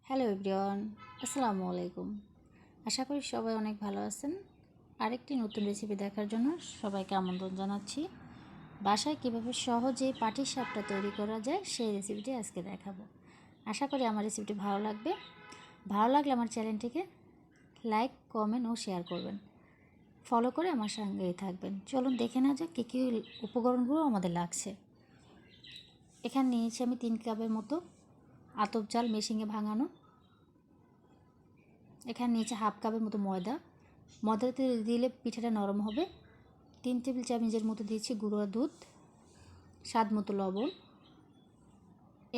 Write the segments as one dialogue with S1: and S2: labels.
S1: Hello everyone, আসসালামু আলাইকুম। আশা করি সবাই অনেক ভালো আছেন। আরেকটি নতুন রেসিপি দেখার জন্য সবাইকে আমন্ত্রণ জানাচ্ছি। বাসায় কীভাবে সহজেই পাটিসাপটা তৈরি করা যায় সেই রেসিপিটি আজকে দেখাবো। আশা করি আমার রেসিপিটি ভালো লাগবে। ভালো লাগলে আমার চ্যানেলটিকে লাইক, কমেন্ট ও শেয়ার করবেন। ফলো করে আমার সঙ্গেই থাকবেন। চলুন দেখে নেওয়া যাক কী কী উপকরণগুলো আমাদের লাগছে। এখানে নিয়েছি আমি 3 কাপের মতো আতপ চাল মেশিনে ভাঙানো। এখানে নিয়েছি হাফ কাপের মতো ময়দাতে দিলে পিঠাটা নরম হবে। 3 টেবিল চামচের মতো দিয়েছি গুঁড়ো দুধ, স্বাদ মতো লবণ।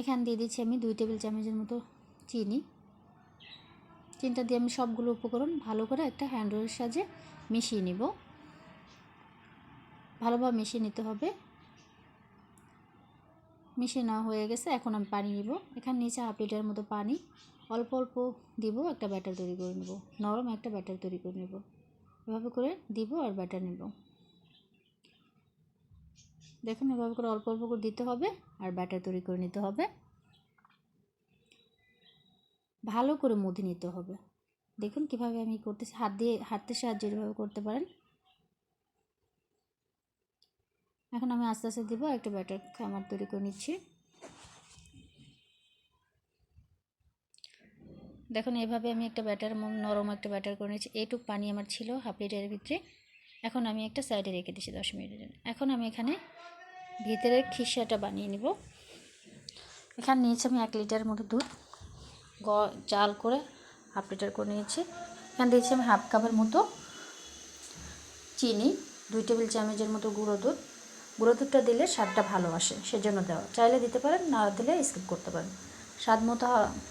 S1: এখানে দিয়ে দিচ্ছি আমি 2 টেবিল চামচের মতো চিনিটা দিয়ে আমি সবগুলো উপকরণ ভালো করে একটা হ্যান্ড রোলের সাহায্যে মিশিয়ে নিব। ভালোভাবে মিশিয়ে নিতে হবে। মিশিয়ে নেওয়া হয়ে গেছে। এখন আমি পানি নিব। এখানে নিচে হাফ লিটার মতো পানি অল্প অল্প দিব, একটা ব্যাটার তৈরি করে নেব। নরম একটা ব্যাটার তৈরি করে নেব। এভাবে করে দিব আর ব্যাটার নেব। দেখুন, এভাবে করে অল্প অল্প করে দিতে হবে আর ব্যাটার তৈরি করে নিতে হবে। ভালো করে মধে নিতে হবে। দেখুন কিভাবে আমি করতেছি, হাতের সাহায্যে এভাবে করতে পারেন। এখন আমি আস্তে আস্তে দিব, একটা ব্যাটার খামার তৈরি করে নিচ্ছি। দেখুন এভাবে আমি একটা ব্যাটার, নরম একটা ব্যাটার করে নিচ্ছি। এইটুক পানি আমার ছিল হাফ লিটারের ভিতরে। এখন আমি একটা সাইডে রেখে দিচ্ছি 10 মিনিটের জন্য। এখন আমি এখানে ভিতরের খিসাটা বানিয়ে নিব। এখানে নিয়েছি আমি 1 লিটার মতো দুধ জাল করে হাফ লিটার করে নিয়েছি। এখানে দিয়েছি আমি হাফ কাপের মতো চিনি, 2 টেবিল চামচের মতো গুঁড়ো দুধটা দিলে স্বাদটা ভালো আসে, সেজন্য দেওয়া। চাইলে দিতে পারেন, না দিলে স্কিপ করতে পারেন। স্বাদ মতো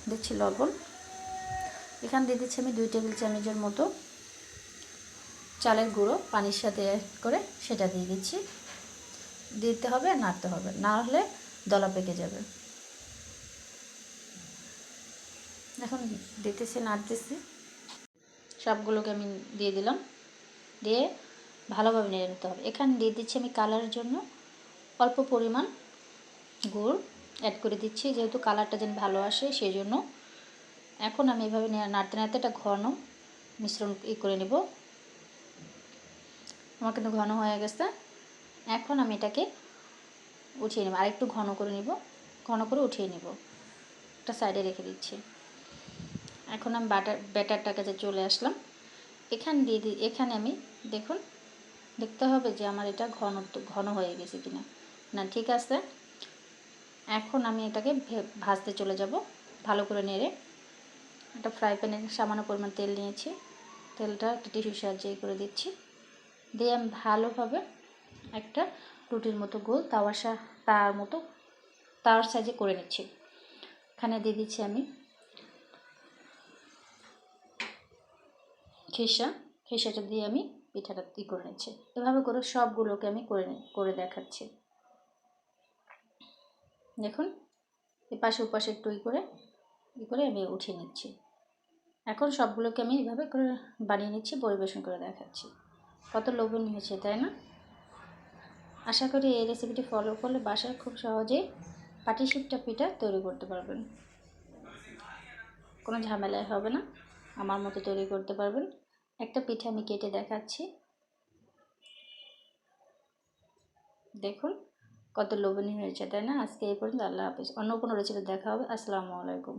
S1: দিচ্ছি লবণ। এখানে দিয়ে দিচ্ছি আমি 2 টেবিল চামচের মতো চালের গুঁড়ো, পানির সাথে অ্যাড করে সেটা দিয়ে দিচ্ছি। দিতে হবে আর নাড়তে হবে, না হলে দলা পেকে যাবে। এখন দিতেছি, নাড়তেছি। সবগুলোকে আমি দিয়ে দিলাম। দিয়ে ভালোভাবে নেড়ে নিতে হবে। এখানে দিয়ে দিচ্ছি আমি কালারের জন্য অল্প পরিমাণ গুড় অ্যাড করে দিচ্ছি, যেহেতু কালারটা যেন ভালো আসে সেই জন্য। এখন আমি এভাবে নাড়তে নাড়তে একটা ঘন মিশ্রণ করে নেব। আমার কিন্তু ঘন হয়ে গেছে। এখন আমি এটাকে উঠিয়ে নেব, আরেকটু ঘন করে নিব, ঘন করে উঠিয়ে নেব। একটা সাইডে রেখে দিচ্ছি। এখন আমি ব্যাটারটার কাছে চলে আসলাম। এখানে আমি দেখতে হবে যে আমার এটা ঘন হয়ে গেছে কিনা। না, ঠিক আছে। এখন আমি এটাকে ভাজতে চলে যাব। ভালো করে নেড়ে একটা ফ্রাই প্যানে সামান্য পরিমাণ তেল নিয়েছি। তেলটা একটা টিস্যুর সাহায্যে করে দিচ্ছি। দিয়ে আমি ভালোভাবে একটা রুটির মতো গোল তাওয়ার সাইজে করে নিচ্ছি। এখানে দিয়ে দিচ্ছি আমি খিসাটা দিয়ে আমি পিঠাটা করে নিচ্ছি। এভাবে করে সবগুলোকে আমি করে দেখাচ্ছি। দেখুন, এপাশে ওপাশে একটু করে আমি উঠিয়ে নিচ্ছি। এখন সবগুলোকে আমি এভাবে করে বানিয়ে নিচ্ছি, পরিবেশন করে দেখাচ্ছি। কত লোভনীয় হয়েছে, তাই না? আশা করি এই রেসিপিটি ফলো করলে বাসায় খুব সহজেই পাটিসাপটা পিঠা তৈরি করতে পারবেন। কোনো ঝামেলাই হবে না, আমার মতো তৈরি করতে পারবেন। একটা পিঠা আমি কেটে দেখাচ্ছি। দেখুন কত লোভনীয় হয়েছে, তাই না? আজকে এই পর্যন্ত। আল্লাহ হাফেজ। অন্য কোনো রেসিপি দেখা হবে। আসসালামু আলাইকুম।